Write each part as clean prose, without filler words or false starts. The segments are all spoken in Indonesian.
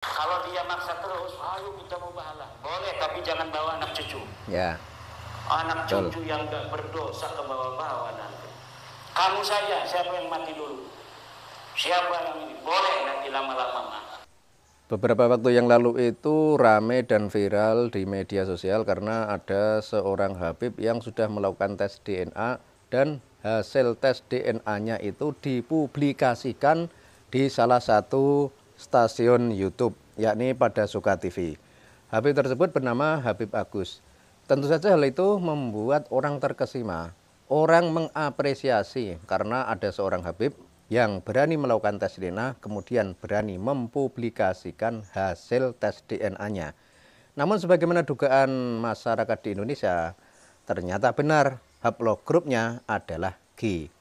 Kalau dia maksa terus, ayo kita mubahalah. Boleh, tapi jangan bawa anak cucu. Ya. Anak cucu yang gak berdosa ke bawah-bawah nanti. Kamu saja, siapa yang mati dulu? Siapa yang ini? Boleh nanti lama-lama mah. Beberapa waktu yang lalu itu rame dan viral di media sosial karena ada seorang Habib yang sudah melakukan tes DNA dan hasil tes DNA-nya itu dipublikasikan di salah satu stasiun YouTube, yakni pada Suka TV. Habib tersebut bernama Habib Agus. Tentu saja hal itu membuat orang terkesima. Orang mengapresiasi karena ada seorang Habib yang berani melakukan tes DNA, kemudian berani mempublikasikan hasil tes DNA-nya. Namun sebagaimana dugaan masyarakat di Indonesia, ternyata benar haplogrupnya adalah G.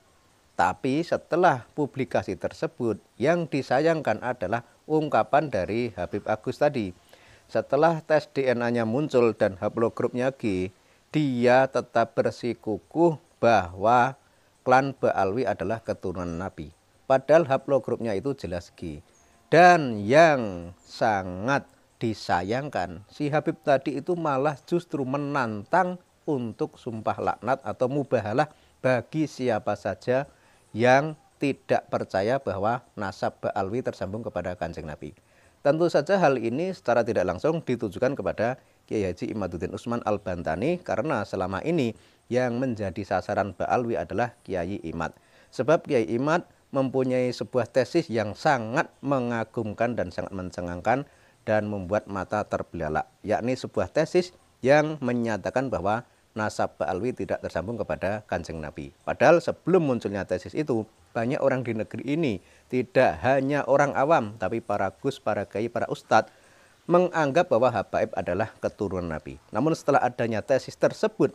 Tapi setelah publikasi tersebut, yang disayangkan adalah ungkapan dari Habib Agus tadi. Setelah tes DNA-nya muncul dan haplogrupnya G, dia tetap bersikukuh bahwa klan Ba'alwi adalah keturunan Nabi. Padahal haplogrupnya itu jelas G. Dan yang sangat disayangkan, si Habib tadi itu malah justru menantang untuk sumpah laknat atau mubahalah bagi siapa saja yang tidak percaya bahwa nasab Ba'alwi tersambung kepada Kanjeng Nabi. Tentu saja hal ini secara tidak langsung ditujukan kepada Kiai Haji Imaduddin Usman Al-Bantani karena selama ini yang menjadi sasaran Ba'alwi adalah Kiai Imad. Sebab Kiai Imad mempunyai sebuah tesis yang sangat mengagumkan dan sangat mencengangkan dan membuat mata terbelalak, yakni sebuah tesis yang menyatakan bahwa nasab Ba'alwi tidak tersambung kepada Kanjeng Nabi. Padahal sebelum munculnya tesis itu, banyak orang di negeri ini, tidak hanya orang awam, tapi para gus, para kiai, para ustadz, menganggap bahwa habaib adalah keturunan Nabi. Namun setelah adanya tesis tersebut,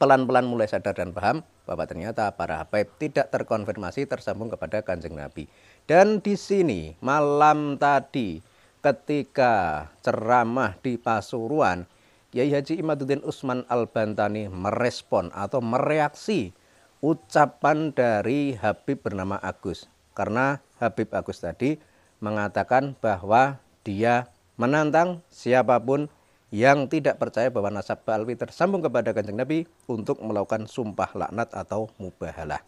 pelan-pelan mulai sadar dan paham bahwa ternyata para habaib tidak terkonfirmasi tersambung kepada Kanjeng Nabi. Dan di sini malam tadi ketika ceramah di Pasuruan, Kiai Haji Imaduddin Usman Al-Bantani merespon atau mereaksi ucapan dari Habib bernama Agus. Karena Habib Agus tadi mengatakan bahwa dia menantang siapapun yang tidak percaya bahwa nasab Ba'alwi tersambung kepada Kanjeng Nabi untuk melakukan sumpah laknat atau mubahalah.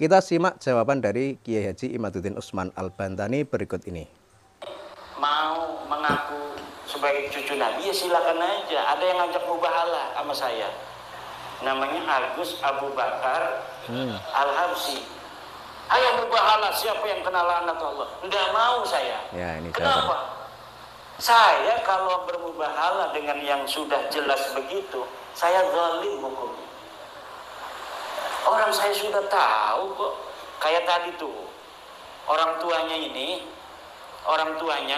Kita simak jawaban dari Kiai Haji Imaduddin Usman Al-Bantani berikut ini. Mau mengaku sebagai cucu Nabi, ya silakan aja. Ada yang ngajak mubahalah sama saya. Namanya Agus Abu Bakar Al-Habsyi. Ayo mubahalah, siapa yang kenal anak Allah? Enggak mau saya. Ya, ini kenapa? Saya kalau bermubahalah dengan yang sudah jelas begitu, saya zalim hukumnya. Orang saya sudah tahu kok. Kayak tadi tuh, orang tuanya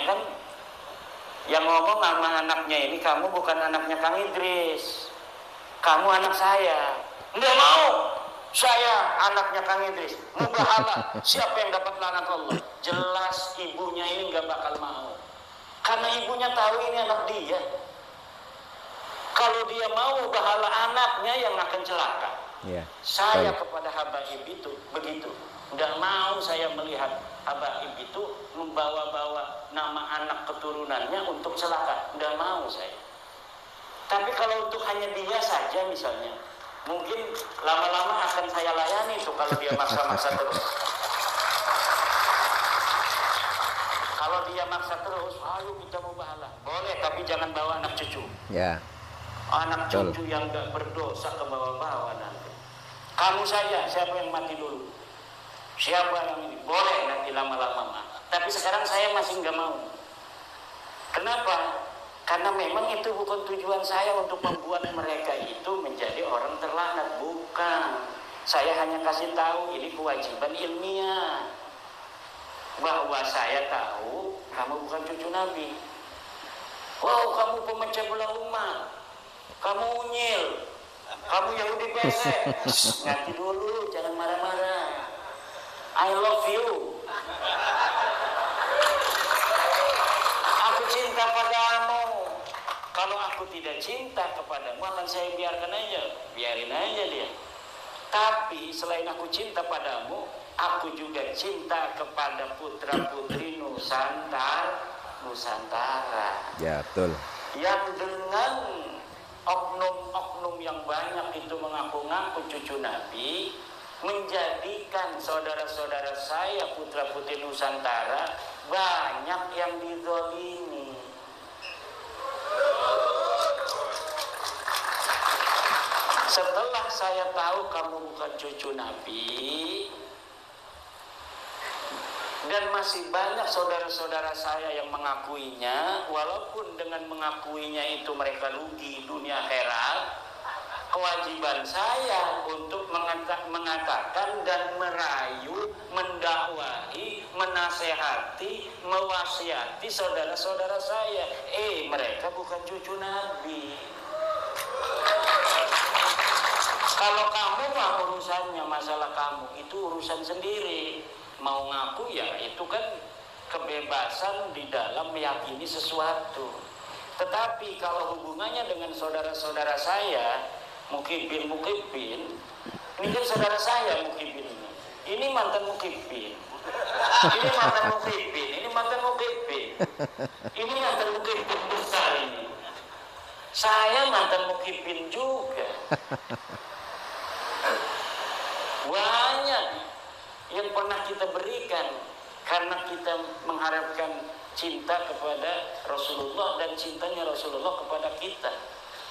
kan yang ngomong sama anaknya ini, kamu bukan anaknya Kang Idris, kamu anak saya. Nggak mau, saya anaknya Kang Idris. Mubahalah, siapa yang dapat laknat Allah? Jelas ibunya ini nggak bakal mau, karena ibunya tahu ini anak dia. Kalau dia mau mubahalah, anaknya yang akan celaka. Saya kepada habaib itu begitu. Nggak mau saya melihat habaib itu membawa-bawa nama anak keturunannya untuk celaka. Nggak mau saya. Tapi kalau untuk hanya dia saja misalnya, mungkin lama-lama akan saya layani itu kalau dia maksa-maksa terus. Kalau dia maksa terus, ayo kita mubahalah. Boleh, tapi jangan bawa anak cucu. Ya. Anak cucu yang gak berdosa ke bawah-bawah nanti. Kamu saja, siapa yang mati dulu? Siapa yang ini? Boleh nanti lama-lama mah. Tapi sekarang saya masih nggak mau. Kenapa? Karena memang itu bukan tujuan saya untuk membuat mereka itu menjadi orang terlaknat. Bukan. Saya hanya kasih tahu ini kewajiban ilmiah. Bahwa saya tahu kamu bukan cucu Nabi. Wow, kamu pemecah belah umat. Kamu unyil. Kamu Yahudi pesek. Nanti dulu, jangan marah-marah. I love you. Aku cinta padamu. Kalau aku tidak cinta kepadamu, akan saya biarkan aja. Biarin aja dia. Tapi selain aku cinta padamu, aku juga cinta kepada putra-putri Nusantara. Nusantara. Ya, betul. Yang dengan oknum-oknum yang banyak itu mengaku-ngaku cucu Nabi, menjadikan saudara-saudara saya putra-putri Nusantara banyak yang dizalimi. Setelah saya tahu kamu bukan cucu Nabi, dan masih banyak saudara-saudara saya yang mengakuinya, walaupun dengan mengakuinya itu mereka rugi dunia akhirat, kewajiban saya untuk mengatakan dan merayu, mendakwahi, menasehati, mewasiati saudara-saudara saya. Mereka bukan cucu Nabi. Kalau kamu mah urusannya, masalah kamu itu urusan sendiri. Mau ngaku ya itu kan kebebasan di dalam meyakini sesuatu. Tetapi kalau hubungannya dengan saudara-saudara saya, Mukibin, ini kan saudara saya Mukibin ini mantan Mukibin, ini mantan Mukibin, ini mantan Mukibin, ini mantan Mukibin besar ini. Saya mantan Mukibin juga. Banyak yang pernah kita berikan karena kita mengharapkan cinta kepada Rasulullah dan cintanya Rasulullah kepada kita.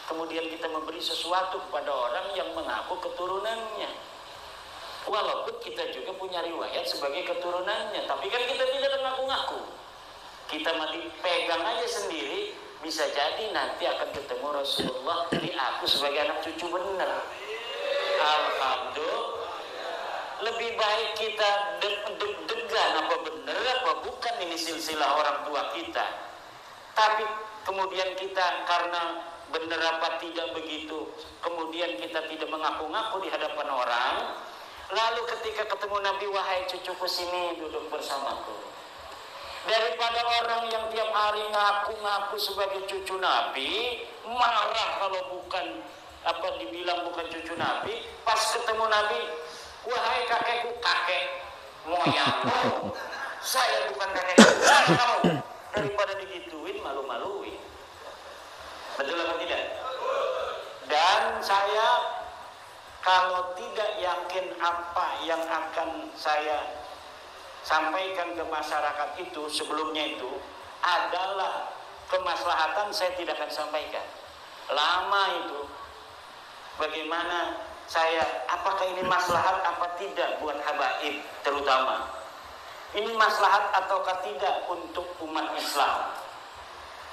Kemudian kita memberi sesuatu kepada orang yang mengaku keturunannya, walaupun kita juga punya riwayat sebagai keturunannya, tapi kan kita tidak mengaku-ngaku. Kita mati pegang aja sendiri, bisa jadi nanti akan ketemu Rasulullah, diaku sebagai anak cucu benar. Alhamdulillah. Lebih baik kita deg-degan apa benar apa bukan ini silsilah orang tua kita. Tapi kemudian kita karena benar apa tidak begitu, kemudian kita tidak mengaku-ngaku di hadapan orang. Lalu ketika ketemu Nabi, wahai cucuku sini duduk bersamaku. Daripada orang yang tiap hari ngaku-ngaku sebagai cucu Nabi, marah kalau bukan apa dibilang bukan cucu Nabi, pas ketemu Nabi, wahai kakekku, kakek moyangku, saya bukan kakek kamu. Daripada digituin, malu-maluin. Betul atau tidak? Dan saya kalau tidak yakin apa yang akan saya sampaikan ke masyarakat itu sebelumnya itu adalah kemaslahatan, saya tidak akan sampaikan. Lama itu bagaimana saya, apakah ini maslahat apa tidak buat habaib terutama, ini maslahat ataukah tidak untuk umat Islam.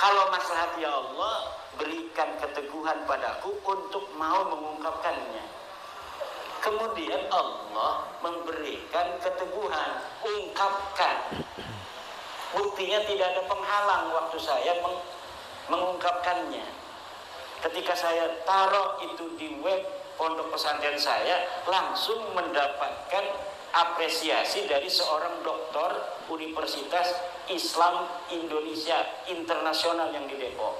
Kalau maslahat, ya Allah berikan keteguhan padaku untuk mau mengungkapkannya. Kemudian Allah memberikan keteguhan, ungkapkan. Buktinya tidak ada penghalang waktu saya mengungkapkannya. Ketika saya taruh itu di web pondok pesantren saya, langsung mendapatkan apresiasi dari seorang doktor Universitas Islam Indonesia Internasional yang di Depok.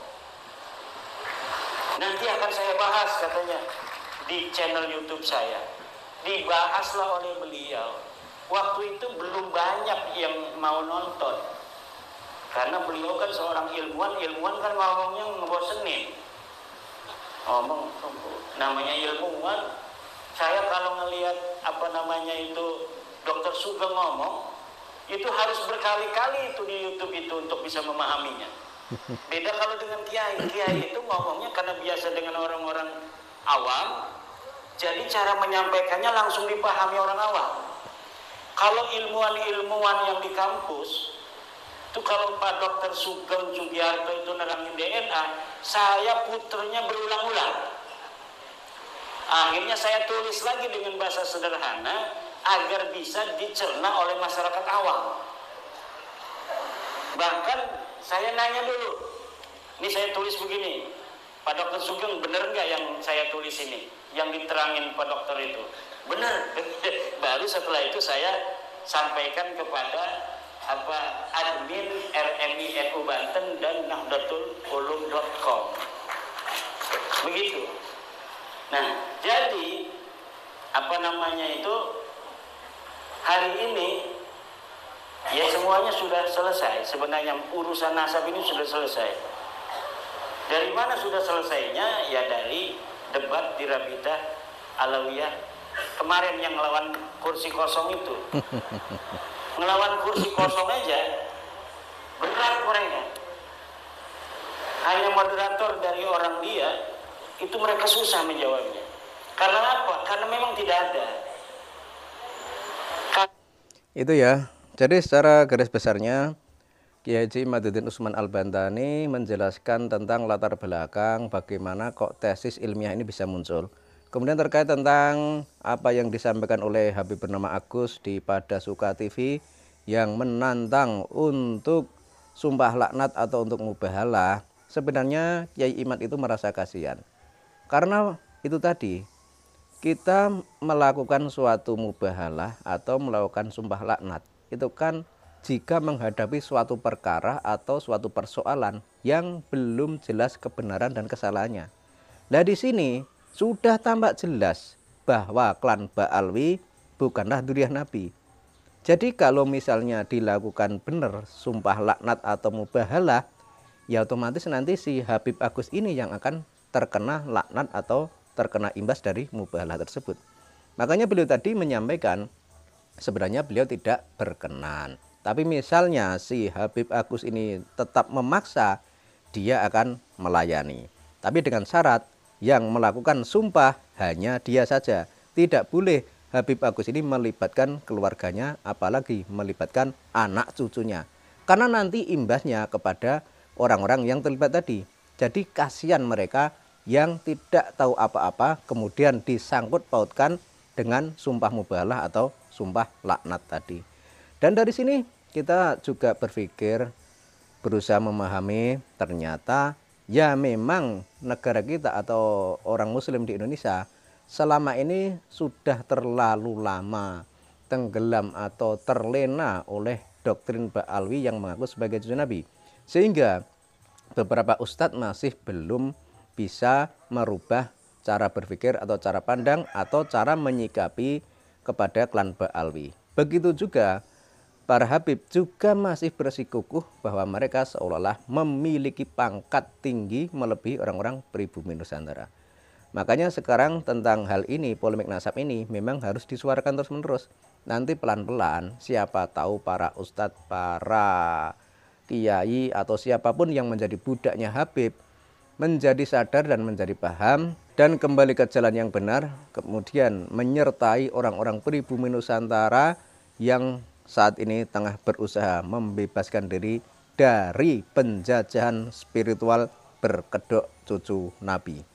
Nanti akan saya bahas katanya di channel YouTube saya. Dibahaslah oleh beliau. Waktu itu belum banyak yang mau nonton, karena beliau kan seorang ilmuwan kan ngomongnya ngebosenin. Ngomong namanya ilmuwan, saya kalau ngelihat apa namanya itu Dokter Sugeng ngomong, itu harus berkali-kali itu di YouTube itu untuk bisa memahaminya. Beda kalau dengan kiai itu ngomongnya karena biasa dengan orang-orang awam, jadi cara menyampaikannya langsung dipahami orang awam. Kalau ilmuwan-ilmuwan yang di kampus itu, kalau Pak Dokter Sugeng Sugiarto itu nerangin DNA, saya puternya berulang-ulang. Akhirnya saya tulis lagi dengan bahasa sederhana agar bisa dicerna oleh masyarakat awam. Bahkan saya nanya dulu, ini saya tulis begini, Pak Dokter Sugeng benar nggak yang saya tulis ini, yang diterangin Pak Dokter itu? Benar. Baru setelah itu saya sampaikan kepada admin RMI NU Banten dan nahdlatululum.com. Begitu. Nah, jadi hari ini Ya semuanya sudah selesai. Sebenarnya urusan nasab ini sudah selesai. Dari mana sudah selesainya? Ya dari debat di Rabitah Alawiyah kemarin yang ngelawan kursi kosong itu. Ngelawan kursi kosong aja berat mereka. Hanya moderator dari orang dia itu mereka susah menjawabnya. Karena apa? Karena memang tidak ada. Itu ya. Jadi secara garis besarnya Kiai Haji Imaduddin Usman Al-Bantani menjelaskan tentang latar belakang bagaimana kok tesis ilmiah ini bisa muncul. Kemudian terkait tentang apa yang disampaikan oleh Habib bernama Agus di Pada Suka TV yang menantang untuk sumpah laknat atau untuk mubahalah. Sebenarnya Kiai Imad itu merasa kasihan. Karena itu tadi, kita melakukan suatu mubahalah atau melakukan sumpah laknat itu kan jika menghadapi suatu perkara atau suatu persoalan yang belum jelas kebenaran dan kesalahannya. Nah di sini sudah tampak jelas bahwa klan Ba'alwi bukanlah dzurriyyah Nabi. Jadi kalau misalnya dilakukan benar sumpah laknat atau mubahalah, ya otomatis nanti si Habib Agus ini yang akan terkena laknat atau terkena imbas dari mubahalah tersebut. Makanya beliau tadi menyampaikan sebenarnya beliau tidak berkenan. Tapi misalnya si Habib Agus ini tetap memaksa, dia akan melayani. Tapi dengan syarat yang melakukan sumpah hanya dia saja. Tidak boleh Habib Agus ini melibatkan keluarganya, apalagi melibatkan anak cucunya. Karena nanti imbasnya kepada orang-orang yang terlibat tadi. Jadi kasihan mereka yang tidak tahu apa-apa kemudian disangkut pautkan dengan sumpah mubahalah atau sumpah laknat tadi. Dan dari sini kita juga berpikir, berusaha memahami ternyata ya memang negara kita atau orang muslim di Indonesia selama ini sudah terlalu lama tenggelam atau terlena oleh doktrin Ba'alwi yang mengaku sebagai cucu Nabi. Sehingga beberapa ustadz masih belum bisa merubah cara berpikir atau cara pandang atau cara menyikapi kepada klan Ba'alwi. Begitu juga para Habib juga masih bersikukuh bahwa mereka seolah-olah memiliki pangkat tinggi melebihi orang-orang pribumi Nusantara. Makanya sekarang tentang hal ini, polemik nasab ini memang harus disuarakan terus-menerus. Nanti pelan-pelan siapa tahu para ustadz, para kiai atau siapapun yang menjadi budaknya Habib menjadi sadar dan menjadi paham dan kembali ke jalan yang benar, kemudian menyertai orang-orang pribumi Nusantara yang saat ini tengah berusaha membebaskan diri dari penjajahan spiritual berkedok cucu Nabi.